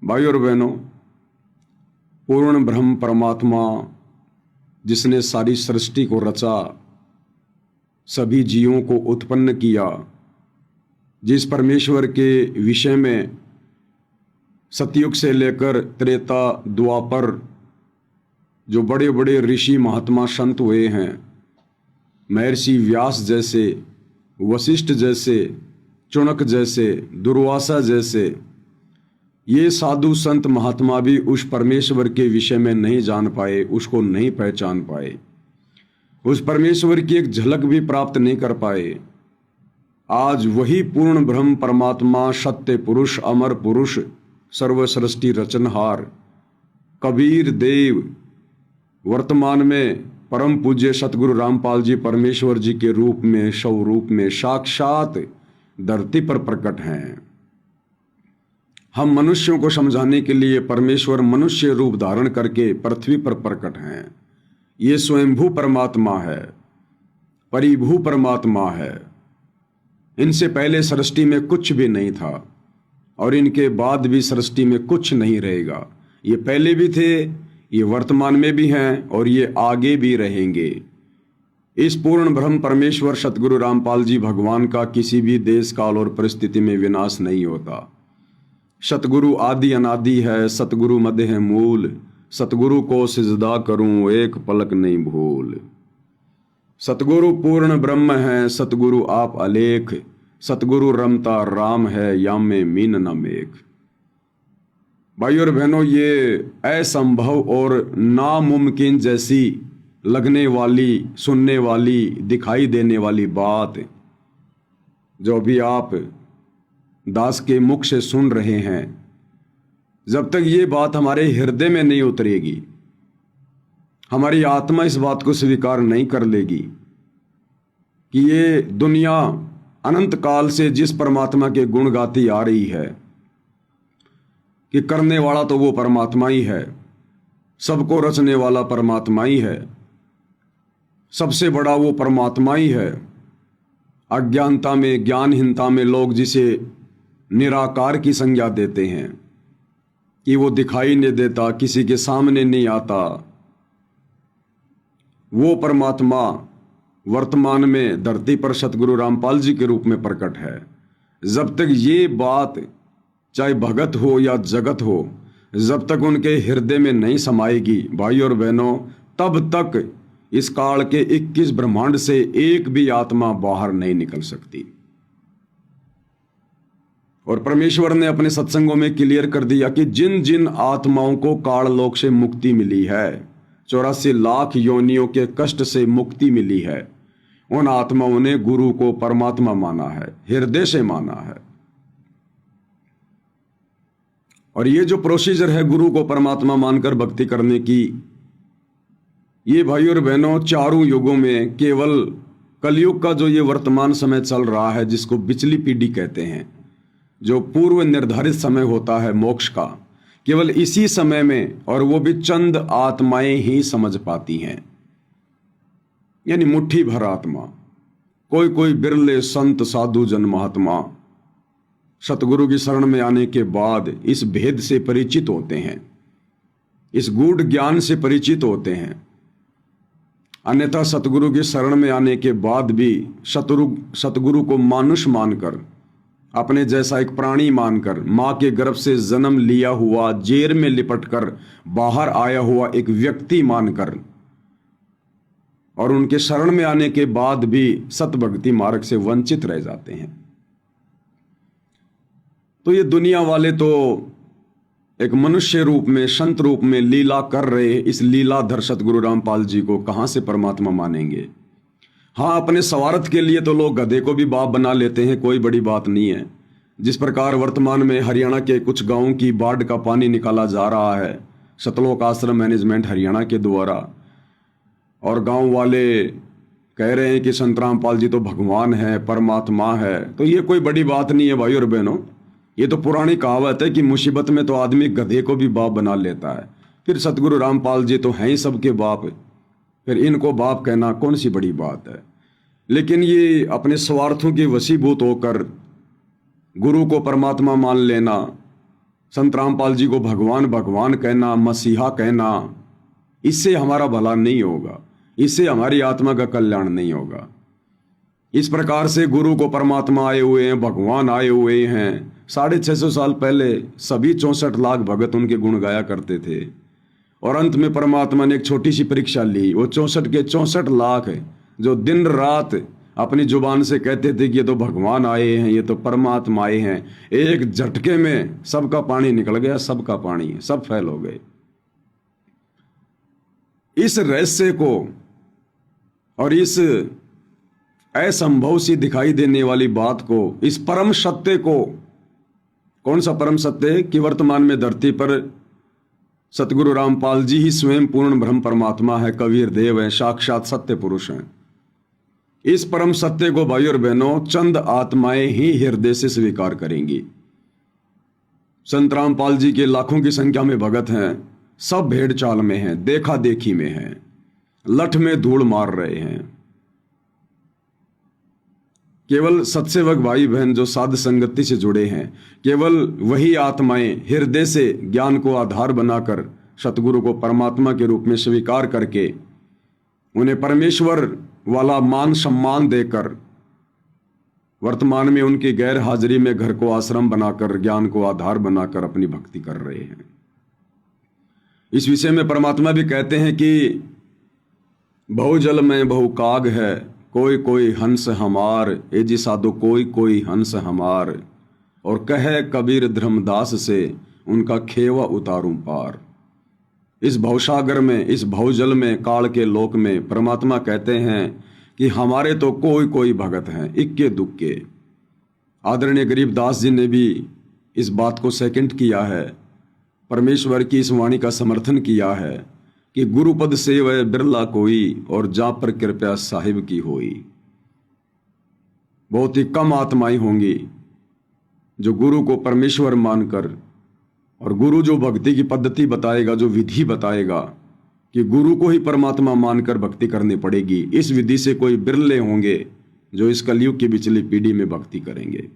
भाई और बहनों, पूर्ण ब्रह्म परमात्मा जिसने सारी सृष्टि को रचा, सभी जीवों को उत्पन्न किया, जिस परमेश्वर के विषय में सतयुग से लेकर त्रेता द्वापर जो बड़े बड़े ऋषि महात्मा संत हुए हैं, महर्षि व्यास जैसे, वशिष्ठ जैसे, चुनक जैसे, दुर्वासा जैसे, ये साधु संत महात्मा भी उस परमेश्वर के विषय में नहीं जान पाए, उसको नहीं पहचान पाए, उस परमेश्वर की एक झलक भी प्राप्त नहीं कर पाए। आज वही पूर्ण ब्रह्म परमात्मा, सत्य पुरुष, अमर पुरुष, सर्व सृष्टि रचनहार कबीर देव वर्तमान में परम पूज्य सतगुरु रामपाल जी परमेश्वर जी के रूप में, स्वरूप में साक्षात धरती पर प्रकट हैं। हम मनुष्यों को समझाने के लिए परमेश्वर मनुष्य रूप धारण करके पृथ्वी पर प्रकट हैं। ये स्वयंभू परमात्मा है, परिभू परमात्मा है। इनसे पहले सृष्टि में कुछ भी नहीं था और इनके बाद भी सृष्टि में कुछ नहीं रहेगा। ये पहले भी थे, ये वर्तमान में भी हैं और ये आगे भी रहेंगे। इस पूर्ण ब्रह्म परमेश्वर सतगुरु रामपाल जी भगवान का किसी भी देश काल और परिस्थिति में विनाश नहीं होता। सतगुरु आदि अनादि है, सतगुरु मध्य है मूल, सतगुरु को सिजदा करूं एक पलक नहीं भूल। सतगुरु पूर्ण ब्रह्म है, सतगुरु आप अलेख, सतगुरु रमता राम है, याम में मीन न मेघ। भाई और बहनों, ये असंभव और नामुमकिन जैसी लगने वाली, सुनने वाली, दिखाई देने वाली बात जो भी आप दास के मुख से सुन रहे हैं, जब तक ये बात हमारे हृदय में नहीं उतरेगी, हमारी आत्मा इस बात को स्वीकार नहीं कर लेगी कि ये दुनिया अनंत काल से जिस परमात्मा के गुण गाती आ रही है कि करने वाला तो वो परमात्मा ही है, सबको रचने वाला परमात्मा ही है, सबसे बड़ा वो परमात्मा ही है। अज्ञानता में, ज्ञानहीनता में लोग जिसे निराकार की संज्ञा देते हैं कि वो दिखाई नहीं देता, किसी के सामने नहीं आता, वो परमात्मा वर्तमान में धरती पर सतगुरु रामपाल जी के रूप में प्रकट है। जब तक ये बात चाहे भगत हो या जगत हो, जब तक उनके हृदय में नहीं समाएगी भाई और बहनों, तब तक इस काल के 21 ब्रह्मांड से एक भी आत्मा बाहर नहीं निकल सकती। और परमेश्वर ने अपने सत्संगों में क्लियर कर दिया कि जिन जिन आत्माओं को काल लोक से मुक्ति मिली है, 84 लाख योनियों के कष्ट से मुक्ति मिली है, उन आत्माओं ने गुरु को परमात्मा माना है, हृदय से माना है। और ये जो प्रोसीजर है गुरु को परमात्मा मानकर भक्ति करने की, ये भाई और बहनों चारों युगों में, केवल कलयुग का जो ये वर्तमान समय चल रहा है, जिसको बिचली पीढ़ी कहते हैं, जो पूर्व निर्धारित समय होता है मोक्ष का, केवल इसी समय में, और वो भी चंद आत्माएं ही समझ पाती हैं, यानी मुट्ठी भर आत्मा। कोई कोई बिरले संत साधु जन महात्मा सतगुरु की शरण में आने के बाद इस भेद से परिचित होते हैं, इस गूढ़ ज्ञान से परिचित होते हैं। अन्यथा सतगुरु की शरण में आने के बाद भी सतगुरु को मानुष मानकर, अपने जैसा एक प्राणी मानकर, मां के गर्भ से जन्म लिया हुआ, जेर में लिपटकर बाहर आया हुआ एक व्यक्ति मानकर, और उनके शरण में आने के बाद भी सतभक्ति मार्ग से वंचित रह जाते हैं। तो ये दुनिया वाले तो एक मनुष्य रूप में, संत रूप में लीला कर रहे, इस लीलाधर सतगुरु रामपाल जी को कहां से परमात्मा मानेंगे। हाँ, अपने स्वार्थ के लिए तो लोग गधे को भी बाप बना लेते हैं, कोई बड़ी बात नहीं है। जिस प्रकार वर्तमान में हरियाणा के कुछ गांवों की बाढ़ का पानी निकाला जा रहा है सतलोक आश्रम मैनेजमेंट हरियाणा के द्वारा, और गांव वाले कह रहे हैं कि संत रामपाल जी तो भगवान है, परमात्मा है, तो ये कोई बड़ी बात नहीं है भाई और बहनों। ये तो पुरानी कहावत है कि मुसीबत में तो आदमी गधे को भी बाप बना लेता है। फिर सतगुरु रामपाल जी तो हैं ही सबके बाप, फिर इनको बाप कहना कौन सी बड़ी बात है। लेकिन ये अपने स्वार्थों के वशीभूत होकर गुरु को परमात्मा मान लेना, संत रामपाल जी को भगवान भगवान कहना, मसीहा कहना, इससे हमारा भला नहीं होगा, इससे हमारी आत्मा का कल्याण नहीं होगा। इस प्रकार से गुरु को परमात्मा आए हुए हैं, भगवान आए हुए हैं। 650 साल पहले सभी 64 लाख भगत उनके गुण गाया करते थे, और अंत में परमात्मा ने एक छोटी सी परीक्षा ली। वो 64 के 64 लाख जो दिन रात अपनी जुबान से कहते थे कि ये तो भगवान आए हैं, ये तो परमात्मा आए हैं, एक झटके में सबका पानी निकल गया, सबका पानी, सब फैल हो गए। इस रहस्य को और इस असंभव सी दिखाई देने वाली बात को, इस परम सत्य को, कौन सा परम सत्य कि वर्तमान में धरती पर सतगुरु रामपाल जी ही स्वयं पूर्ण ब्रह्म परमात्मा है, कबीर देव है, साक्षात सत्य पुरुष हैं। इस परम सत्य को भाई और बहनों चंद आत्माएं ही हृदय से स्वीकार करेंगी। संत रामपाल जी के लाखों की संख्या में भगत हैं, सब भेड़ चाल में हैं, देखा देखी में हैं, लठ में धूल मार रहे हैं। केवल सत्सेवक भाई बहन जो साध संगति से जुड़े हैं, केवल वही आत्माएं हृदय से ज्ञान को आधार बनाकर सतगुरु को परमात्मा के रूप में स्वीकार करके उन्हें परमेश्वर वाला मान सम्मान देकर वर्तमान में उनकी गैर हाजिरी में घर को आश्रम बनाकर ज्ञान को आधार बनाकर अपनी भक्ति कर रहे हैं। इस विषय में परमात्मा भी कहते हैं कि बहुजल में बहु काग है, कोई कोई हंस हमार, ए जी साधु कोई कोई हंस हमार, और कहे कबीर धर्मदास से उनका खेवा उतारूं पार। इस भवसागर में, इस भवजल में, काल के लोक में परमात्मा कहते हैं कि हमारे तो कोई कोई भगत हैं, इक्के दुक्के। आदरणीय गरीबदास जी ने भी इस बात को सेकंड किया है, परमेश्वर की इस वाणी का समर्थन किया है कि गुरुपद सेवै बिरला कोई, और जा पर कृपया साहिब की होई। बहुत ही कम आत्माएं होंगी जो गुरु को परमेश्वर मानकर, और गुरु जो भक्ति की पद्धति बताएगा, जो विधि बताएगा कि गुरु को ही परमात्मा मानकर भक्ति करनी पड़ेगी, इस विधि से कोई बिरले होंगे जो इस कलयुग की पिछली पीढ़ी में भक्ति करेंगे।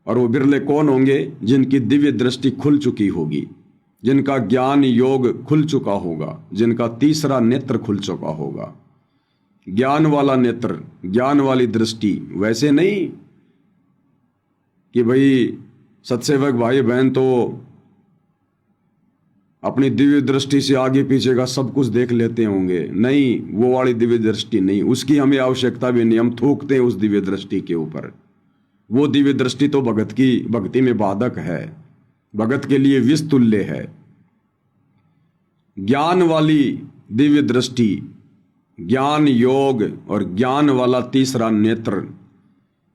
और वो बिरले कौन होंगे? जिनकी दिव्य दृष्टि खुल चुकी होगी, जिनका ज्ञान योग खुल चुका होगा, जिनका तीसरा नेत्र खुल चुका होगा। ज्ञान वाला नेत्र, ज्ञान वाली दृष्टि, वैसे नहीं कि भाई सत्सेवक भाई बहन तो अपनी दिव्य दृष्टि से आगे पीछे का सब कुछ देख लेते होंगे। नहीं, वो वाली दिव्य दृष्टि नहीं, उसकी हमें आवश्यकता भी नहीं। हम थूकते हैं उस दिव्य दृष्टि के ऊपर। वो दिव्य दृष्टि तो भगत की भक्ति में बाधक है, भगत के लिए विष तुल्य है। ज्ञान वाली दिव्य दृष्टि, ज्ञान योग और ज्ञान वाला तीसरा नेत्र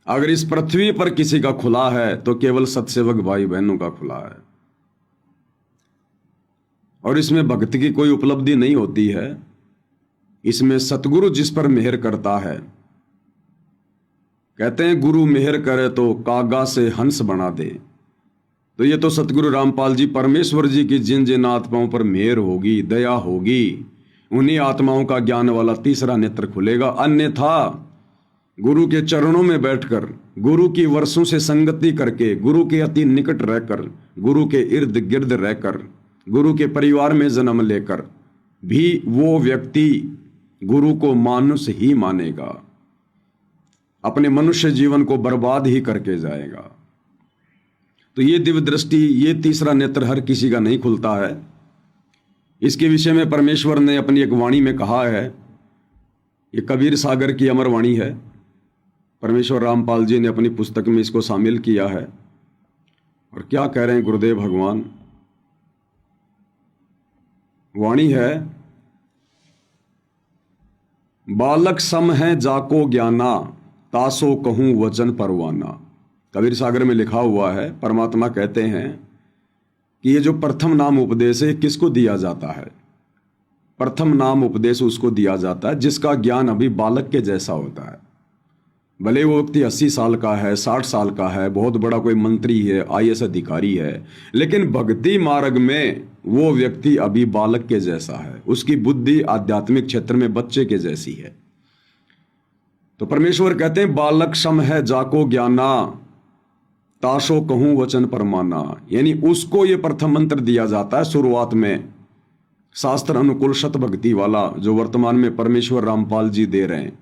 अगर इस पृथ्वी पर किसी का खुला है तो केवल सत्सेवक भाई बहनों का खुला है। और इसमें भक्ति की कोई उपलब्धि नहीं होती है, इसमें सतगुरु जिस पर मेहर करता है। कहते हैं गुरु मेहर करे तो कागा से हंस बना दे। तो ये तो सतगुरु रामपाल जी, परमेश्वर जी की जिन जिन आत्माओं पर मेहर होगी, दया होगी, उन्हीं आत्माओं का ज्ञान वाला तीसरा नेत्र खुलेगा। अन्यथा गुरु के चरणों में बैठकर, गुरु की वर्षों से संगति करके, गुरु के अति निकट रहकर, गुरु के इर्द गिर्द रहकर, गुरु के परिवार में जन्म लेकर भी वो व्यक्ति गुरु को मानुष ही मानेगा, अपने मनुष्य जीवन को बर्बाद ही करके जाएगा। तो ये दिव्य दृष्टि, ये तीसरा नेत्र हर किसी का नहीं खुलता है। इसके विषय में परमेश्वर ने अपनी एक वाणी में कहा है, ये कबीर सागर की अमर वाणी है। परमेश्वर रामपाल जी ने अपनी पुस्तक में इसको शामिल किया है। और क्या कह रहे हैं गुरुदेव भगवान? वाणी है, बालक सम है जाको ज्ञाना, तासो कहूं वचन परवाना। कबीर सागर में लिखा हुआ है, परमात्मा कहते हैं कि ये जो प्रथम नाम उपदेश है किसको दिया जाता है? प्रथम नाम उपदेश उसको दिया जाता है जिसका ज्ञान अभी बालक के जैसा होता है। भले वो व्यक्ति 80 साल का है, 60 साल का है, बहुत बड़ा कोई मंत्री है, IAS अधिकारी है, लेकिन भक्ति मार्ग में वो व्यक्ति अभी बालक के जैसा है। उसकी बुद्धि आध्यात्मिक क्षेत्र में बच्चे के जैसी है। तो परमेश्वर कहते हैं बालक सम है जाको ज्ञाना, ताशो कहूं वचन परमाना, यानी उसको ये प्रथम मंत्र दिया जाता है शुरुआत में, शास्त्र अनुकूल शत भक्ति वाला, जो वर्तमान में परमेश्वर रामपाल जी दे रहे हैं।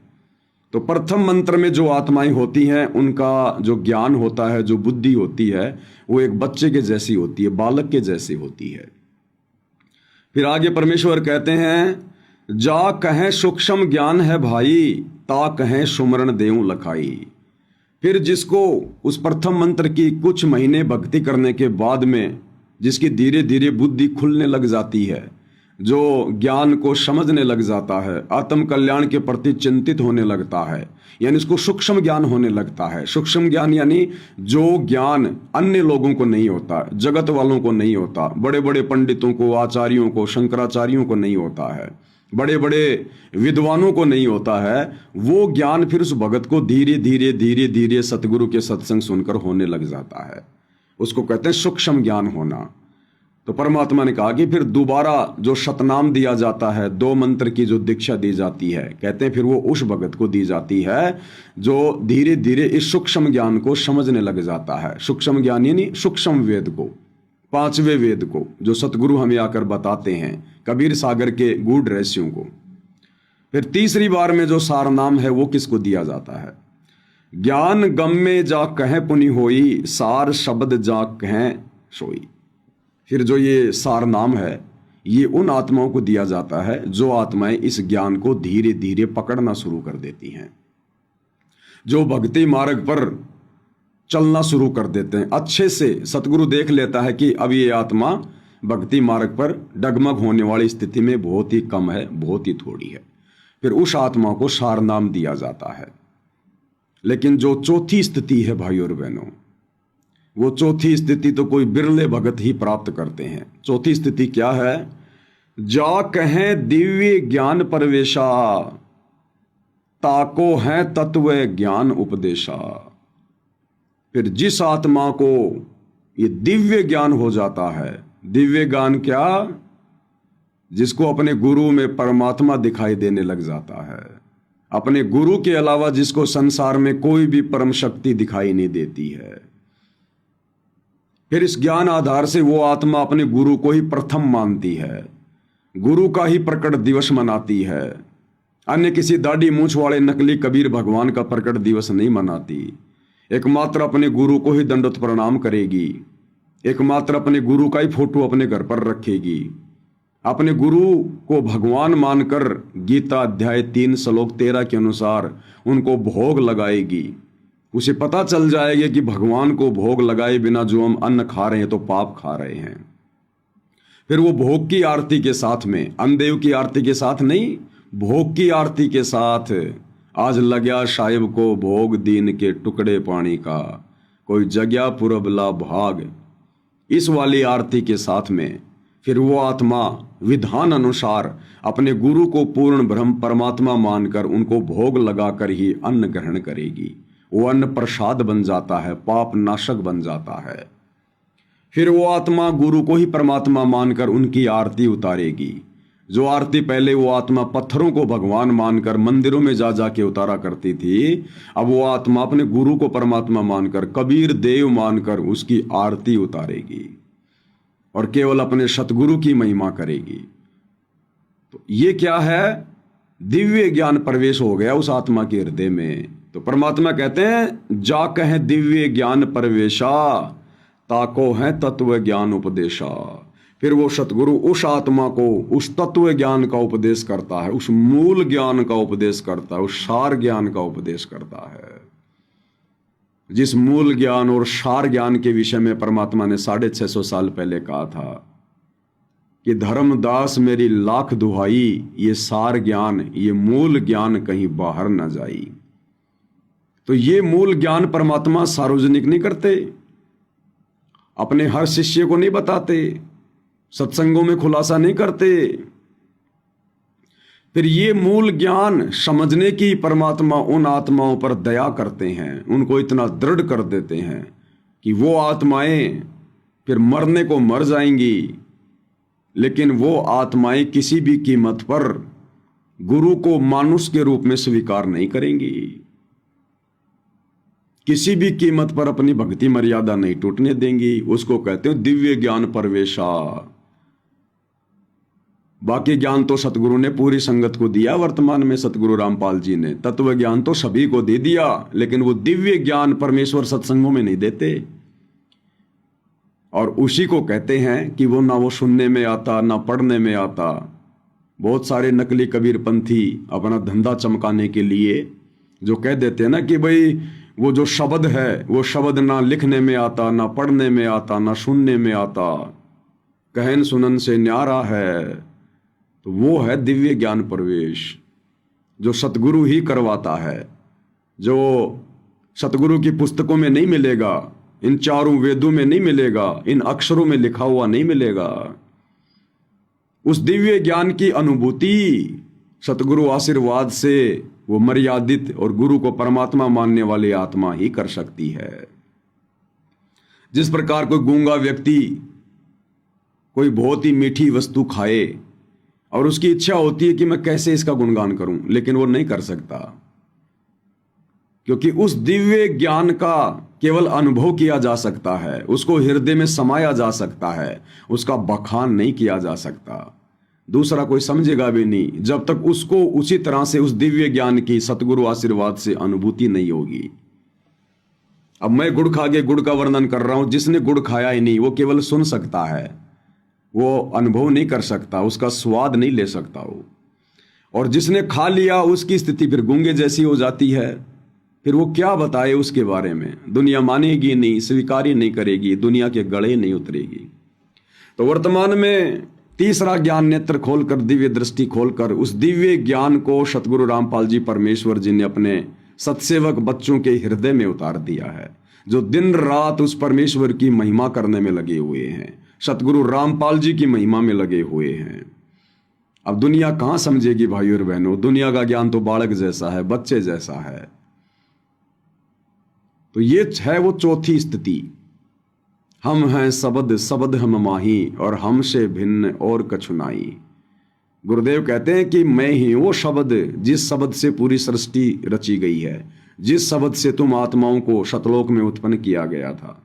तो प्रथम मंत्र में जो आत्माएं होती हैं उनका जो ज्ञान होता है, जो बुद्धि होती है, वो एक बच्चे के जैसी होती है, बालक के जैसी होती है। फिर आगे परमेश्वर कहते हैं, जा कहें सूक्ष्म ज्ञान है भाई, ता कहें सुमरण देऊं लखाई। फिर जिसको उस प्रथम मंत्र की कुछ महीने भक्ति करने के बाद में जिसकी धीरे धीरे बुद्धि खुलने लग जाती है, जो ज्ञान को समझने लग जाता है, आत्म कल्याण के प्रति चिंतित होने लगता है, यानी उसको सूक्ष्म ज्ञान होने लगता है। सूक्ष्म ज्ञान यानी जो ज्ञान अन्य लोगों को नहीं होता, जगत वालों को नहीं होता, बड़े बड़े पंडितों को, आचार्यों को, शंकराचार्यों को नहीं होता है, बड़े बड़े विद्वानों को नहीं होता है, वो ज्ञान फिर उस भगत को धीरे धीरे धीरे धीरे सतगुरु के सत्संग सुनकर होने लग जाता है। उसको कहते हैं सूक्ष्म ज्ञान होना। तो परमात्मा ने कहा कि फिर दोबारा जो शतनाम दिया जाता है, 2 मंत्र की जो दीक्षा दी जाती है, कहते हैं फिर वो उस भगत को दी जाती है जो धीरे धीरे इस सूक्ष्म ज्ञान को समझने लग जाता है। सूक्ष्म ज्ञान यानी सूक्ष्म वेद को, 5वें वेद को, जो सतगुरु हमें आकर बताते हैं, कबीर सागर के गूढ़ रहस्यों को। फिर तीसरी बार में जो सार नाम है वो किसको दिया जाता है? ज्ञान गम में जा कहें पुनि होई, सार शब्द जा कहें सोई। फिर जो ये सार नाम है ये उन आत्माओं को दिया जाता है जो आत्माएं इस ज्ञान को धीरे धीरे पकड़ना शुरू कर देती हैं, जो भक्ति मार्ग पर चलना शुरू कर देते हैं। अच्छे से सतगुरु देख लेता है कि अब ये आत्मा भक्ति मार्ग पर डगमग होने वाली स्थिति में बहुत ही कम है, बहुत ही थोड़ी है। फिर उस आत्मा को सार नाम दिया जाता है। लेकिन जो चौथी स्थिति है भाइयों और बहनों, वो चौथी स्थिति तो कोई बिरले भगत ही प्राप्त करते हैं। चौथी स्थिति क्या है? जा कहें दिव्य ज्ञान परवेशा, ताको है तत्व ज्ञान उपदेशा। फिर जिस आत्मा को ये दिव्य ज्ञान हो जाता है, दिव्य ज्ञान क्या? जिसको अपने गुरु में परमात्मा दिखाई देने लग जाता है, अपने गुरु के अलावा जिसको संसार में कोई भी परम शक्ति दिखाई नहीं देती है। फिर इस ज्ञान आधार से वो आत्मा अपने गुरु को ही प्रथम मानती है, गुरु का ही प्रकट दिवस मनाती है, अन्य किसी दाढ़ी मूंछ वाले नकली कबीर भगवान का प्रकट दिवस नहीं मनाती। एकमात्र अपने गुरु को ही दंडवत प्रणाम करेगी, एकमात्र अपने गुरु का ही फोटो अपने घर पर रखेगी, अपने गुरु को भगवान मानकर गीता अध्याय 3 श्लोक 13 के अनुसार उनको भोग लगाएगी। उसे पता चल जाएगा कि भगवान को भोग लगाए बिना जो हम अन्न खा रहे हैं तो पाप खा रहे हैं। फिर वो भोग की आरती के साथ में, अन्नदेव की आरती के साथ नहीं, भोग की आरती के साथ, आज लग्या साहिब को भोग दीन के टुकड़े पानी का, कोई जग्या पुरबला भाग, इस वाली आरती के साथ में फिर वो आत्मा विधान अनुसार अपने गुरु को पूर्ण ब्रह्म परमात्मा मानकर उनको भोग लगाकर ही अन्न ग्रहण करेगी। वो अन्न प्रसाद बन जाता है, पाप नाशक बन जाता है। फिर वो आत्मा गुरु को ही परमात्मा मानकर उनकी आरती उतारेगी। जो आरती पहले वो आत्मा पत्थरों को भगवान मानकर मंदिरों में जा जाके उतारा करती थी, अब वो आत्मा अपने गुरु को परमात्मा मानकर, कबीर देव मानकर उसकी आरती उतारेगी और केवल अपने सतगुरु की महिमा करेगी। तो ये क्या है? दिव्य ज्ञान प्रवेश हो गया उस आत्मा के हृदय में। तो परमात्मा कहते हैं, जा कहें दिव्य ज्ञान प्रवेशा, ताको है तत्व ज्ञान उपदेशा। फिर वो सतगुरु उस आत्मा को उस तत्व ज्ञान का उपदेश करता है, उस मूल ज्ञान का उपदेश करता है, उस सार ज्ञान का उपदेश करता है। जिस मूल ज्ञान और सार ज्ञान के विषय में परमात्मा ने 650 साल पहले कहा था कि धर्मदास मेरी लाख दुहाई, ये सार ज्ञान, ये मूल ज्ञान कहीं बाहर न जाई। तो ये मूल ज्ञान परमात्मा सार्वजनिक नहीं करते, अपने हर शिष्य को नहीं बताते, सत्संगों में खुलासा नहीं करते। फिर ये मूल ज्ञान समझने की परमात्मा उन आत्माओं पर दया करते हैं, उनको इतना दृढ़ कर देते हैं कि वो आत्माएं फिर मरने को मर जाएंगी, लेकिन वो आत्माएं किसी भी कीमत पर गुरु को मानुष के रूप में स्वीकार नहीं करेंगी। किसी भी कीमत पर अपनी भक्ति मर्यादा नहीं टूटने देंगी। उसको कहते हैं दिव्य ज्ञान प्रवेशा। बाकी ज्ञान तो सतगुरु ने पूरी संगत को दिया। वर्तमान में सतगुरु रामपाल जी ने तत्व ज्ञान तो सभी को दे दिया, लेकिन वो दिव्य ज्ञान परमेश्वर सत्संगों में नहीं देते। और उसी को कहते हैं कि वो ना वो सुनने में आता ना पढ़ने में आता। बहुत सारे नकली कबीरपंथी अपना धंधा चमकाने के लिए जो कह देते हैं ना कि भाई वो जो शब्द है वो शब्द ना लिखने में आता ना पढ़ने में आता ना सुनने में आता, कहन सुनन से न्यारा है, तो वो है दिव्य ज्ञान प्रवेश जो सतगुरु ही करवाता है, जो सतगुरु की पुस्तकों में नहीं मिलेगा, इन चारों वेदों में नहीं मिलेगा, इन अक्षरों में लिखा हुआ नहीं मिलेगा। उस दिव्य ज्ञान की अनुभूति सतगुरु आशीर्वाद से वो मर्यादित और गुरु को परमात्मा मानने वाली आत्मा ही कर सकती है। जिस प्रकार कोई गूंगा व्यक्ति कोई बहुत ही मीठी वस्तु खाए और उसकी इच्छा होती है कि मैं कैसे इसका गुणगान करूं, लेकिन वो नहीं कर सकता, क्योंकि उस दिव्य ज्ञान का केवल अनुभव किया जा सकता है, उसको हृदय में समाया जा सकता है, उसका बखान नहीं किया जा सकता। दूसरा कोई समझेगा भी नहीं जब तक उसको उसी तरह से उस दिव्य ज्ञान की सतगुरु आशीर्वाद से अनुभूति नहीं होगी। अब मैं गुड़ खा के गुड़ का वर्णन कर रहा हूं, जिसने गुड़ खाया ही नहीं वो केवल सुन सकता है, वो अनुभव नहीं कर सकता, उसका स्वाद नहीं ले सकता वो। और जिसने खा लिया उसकी स्थिति फिर गूंगे जैसी हो जाती है। फिर वो क्या बताए उसके बारे में, दुनिया मानेगी नहीं, स्वीकार ही नहीं करेगी, दुनिया के गले नहीं उतरेगी। तो वर्तमान में तीसरा ज्ञान नेत्र खोलकर, दिव्य दृष्टि खोलकर उस दिव्य ज्ञान को सतगुरु रामपाल जी परमेश्वर जी ने अपने सत्सेवक बच्चों के हृदय में उतार दिया है, जो दिन रात उस परमेश्वर की महिमा करने में लगे हुए हैं, सतगुरु रामपाल जी की महिमा में लगे हुए हैं। अब दुनिया कहां समझेगी भाइयों और बहनों, दुनिया का ज्ञान तो बालक जैसा है, बच्चे जैसा है। तो ये है वो चौथी स्थिति, हम हैं शब्द शब्द हम माही और हमसे भिन्न और कछु नाई। गुरुदेव कहते हैं कि मैं ही वो शब्द जिस शब्द से पूरी सृष्टि रची गई है, जिस शब्द से तुम आत्माओं को शतलोक में उत्पन्न किया गया था,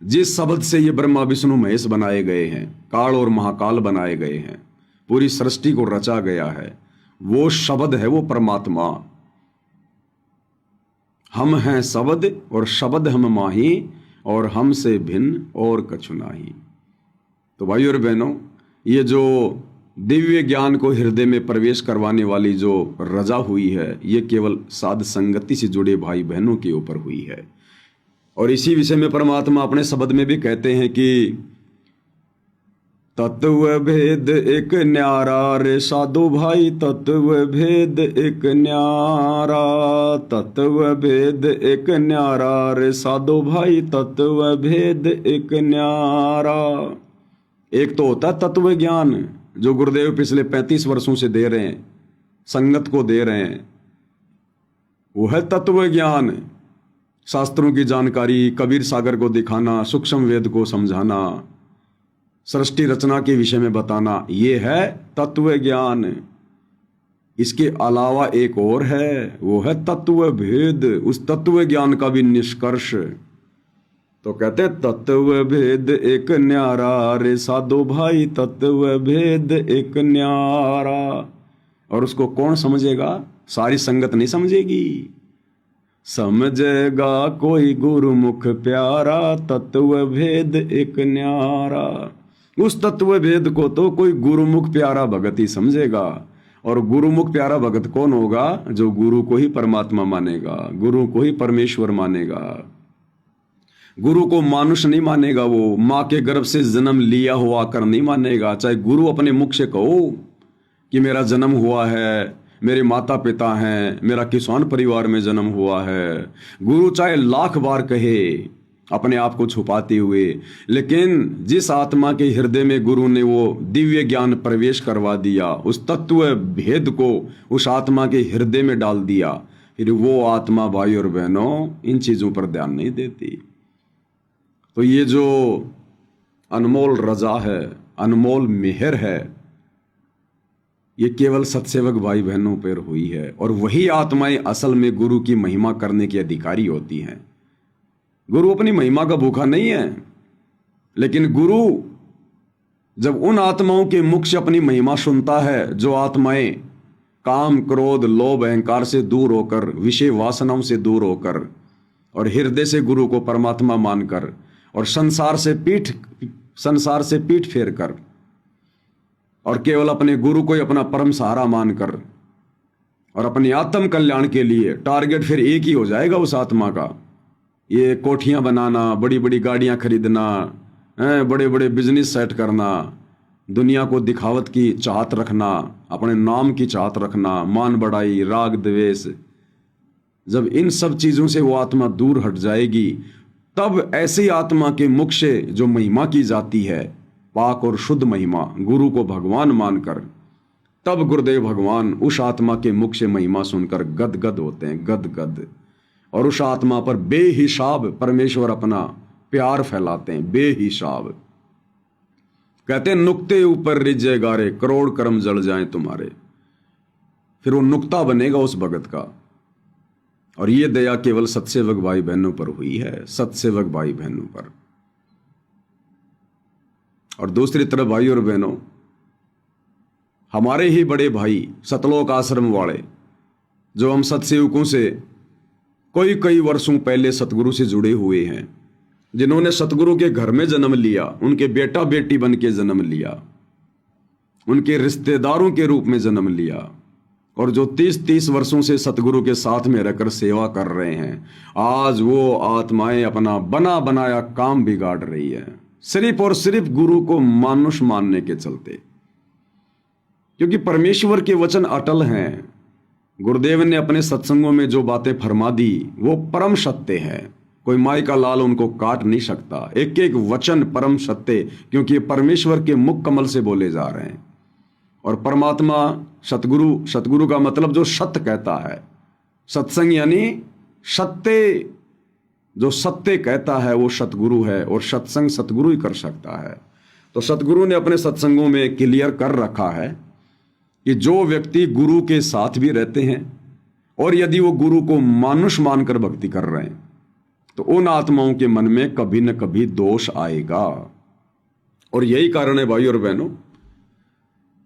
जिस शब्द से ये ब्रह्मा विष्णु महेश बनाए गए हैं, काल और महाकाल बनाए गए हैं, पूरी सृष्टि को रचा गया है, वो शब्द है वो परमात्मा। हम हैं शब्द और शब्द हम माही और हमसे भिन्न और कछु नाही। तो भाइयों और बहनों, ये जो दिव्य ज्ञान को हृदय में प्रवेश करवाने वाली जो रजा हुई है, ये केवल साध संगति से जुड़े भाई बहनों के ऊपर हुई है। और इसी विषय में परमात्मा अपने शब्द में भी कहते हैं कि तत्व भेद एक न्यारा रे साधु भाई, तत्व भेद एक न्यारा, तत्व भेद एक न्यारा रे साधु भाई, तत्व भेद एक न्यारा। एक तो होता तत्व ज्ञान जो गुरुदेव पिछले 35 वर्षों से दे रहे हैं, संगत को दे रहे हैं, वो है तत्व ज्ञान। शास्त्रों की जानकारी, कबीर सागर को दिखाना, सूक्ष्म वेद को समझाना, सृष्टि रचना के विषय में बताना, ये है तत्व ज्ञान। इसके अलावा एक और है, वो है तत्व भेद। उस तत्व ज्ञान का भी निष्कर्ष तो कहते हैं तत्व भेद एक न्यारा रे साधो भाई, तत्व भेद एक न्यारा। और उसको कौन समझेगा? सारी संगत नहीं समझेगी। समझेगा कोई गुरुमुख प्यारा, तत्व भेद एक न्यारा। उस तत्व भेद को तो कोई गुरुमुख प्यारा भगत ही समझेगा। और गुरुमुख प्यारा भगत कौन होगा? जो गुरु को ही परमात्मा मानेगा, गुरु को ही परमेश्वर मानेगा। गुरु को मानुष नहीं मानेगा, वो माँ के गर्भ से जन्म लिया हुआ कर नहीं मानेगा। चाहे गुरु अपने मुख से कहो कि मेरा जन्म हुआ है, मेरे माता पिता हैं, मेरा किसान परिवार में जन्म हुआ है, गुरु चाहे लाख बार कहे अपने आप को छुपाते हुए, लेकिन जिस आत्मा के हृदय में गुरु ने वो दिव्य ज्ञान प्रवेश करवा दिया, उस तत्व भेद को उस आत्मा के हृदय में डाल दिया, फिर वो आत्मा भाई और बहनों इन चीजों पर ध्यान नहीं देती। तो ये जो अनमोल रजा है, अनमोल मेहर है, ये केवल सत्सेवक भाई बहनों पर हुई है, और वही आत्माएं असल में गुरु की महिमा करने की अधिकारी होती हैं। गुरु अपनी महिमा का भूखा नहीं है, लेकिन गुरु जब उन आत्माओं के मुख से अपनी महिमा सुनता है, जो आत्माएं काम, क्रोध, लोभ, अहंकार से दूर होकर, विषय वासनाओं से दूर होकर और हृदय से गुरु को परमात्मा मानकर और संसार से पीठ फेर कर और केवल अपने गुरु को ही अपना परम सहारा मानकर और अपनी आत्म कल्याण के लिए टारगेट फिर एक ही हो जाएगा उस आत्मा का, ये कोठियां बनाना, बड़ी बड़ी गाड़ियां खरीदना, बड़े बड़े बिजनेस सेट करना, दुनिया को दिखावत की चाहत रखना, अपने नाम की चाहत रखना, मान बढ़ाई, राग द्वेष। जब इन सब चीजों से वो आत्मा दूर हट जाएगी, तब ऐसी आत्मा के मुख से जो महिमा की जाती है, पाक और शुद्ध महिमा, गुरु को भगवान मानकर, तब गुरुदेव भगवान उस आत्मा के मुख से महिमा सुनकर गदगद होते हैं, गदगद, और उस आत्मा पर बेहिसाब परमेश्वर अपना प्यार फैलाते हैं, बेहिसाब। कहते हैं नुक्ते ऊपर रिझे गारे, करोड़ कर्म जल जाएं तुम्हारे। फिर वो नुक्ता बनेगा उस भगत का। और ये दया केवल सत्सेवक भाई बहनों पर हुई है, सत्सेवक भाई बहनों पर। और दूसरी तरफ भाई और बहनों, हमारे ही बड़े भाई सतलोक आश्रम वाले, जो हम सत्सेवकों से कई वर्षों पहले सतगुरु से जुड़े हुए हैं, जिन्होंने सतगुरु के घर में जन्म लिया, उनके बेटा बेटी बन के जन्म लिया, उनके रिश्तेदारों के रूप में जन्म लिया, और जो 30 वर्षों से सतगुरु के साथ में रहकर सेवा कर रहे हैं, आज वो आत्माएं अपना बना बनाया काम बिगाड़ रही है, सिर्फ और सिर्फ गुरु को मानुष मानने के चलते। क्योंकि परमेश्वर के वचन अटल हैं। गुरुदेव ने अपने सत्संगों में जो बातें फरमा दी वो परम सत्य है, कोई माई का लाल उनको काट नहीं सकता। एक एक वचन परम सत्य, क्योंकि ये परमेश्वर के मुख कमल से बोले जा रहे हैं। और परमात्मा सतगुरु का मतलब जो सत्य कहता है, सत्संग यानी सत्य, जो सत्य कहता है वो सतगुरु है, और सत्संग सतगुरु ही कर सकता है। तो सतगुरु ने अपने सत्संगों में क्लियर कर रखा है कि जो व्यक्ति गुरु के साथ भी रहते हैं और यदि वो गुरु को मानुष मानकर भक्ति कर रहे हैं, तो उन आत्माओं के मन में कभी न कभी दोष आएगा। और यही कारण है भाई और बहनों,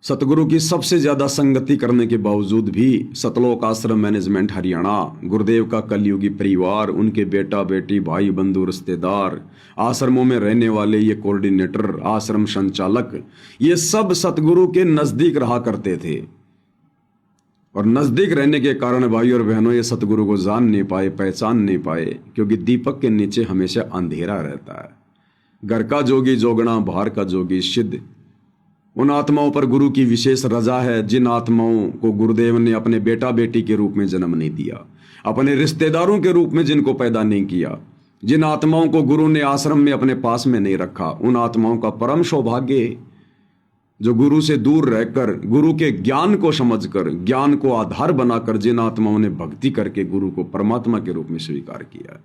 सतगुरु की सबसे ज्यादा संगति करने के बावजूद भी सतलोक आश्रम मैनेजमेंट हरियाणा, गुरुदेव का कलयुगी परिवार, उनके बेटा बेटी, भाई बंधु, रिश्तेदार, आश्रमों में रहने वाले ये कोऑर्डिनेटर, आश्रम संचालक, ये सब सतगुरु के नजदीक रहा करते थे। और नजदीक रहने के कारण भाई और बहनों, ये सतगुरु को जान नहीं पाए, पहचान नहीं पाए, क्योंकि दीपक के नीचे हमेशा अंधेरा रहता है। घर का जोगी जोगना, बाहर का जोगी सिद्ध। उन आत्माओं पर गुरु की विशेष रजा है जिन आत्माओं को गुरुदेव ने अपने बेटा बेटी के रूप में जन्म नहीं दिया, अपने रिश्तेदारों के रूप में जिनको पैदा नहीं किया, जिन आत्माओं को गुरु ने आश्रम में अपने पास में नहीं रखा। उन आत्माओं का परम सौभाग्य जो गुरु से दूर रहकर, गुरु के ज्ञान को समझकर, ज्ञान को आधार बनाकर जिन आत्माओं ने भक्ति करके गुरु को परमात्मा के रूप में स्वीकार किया।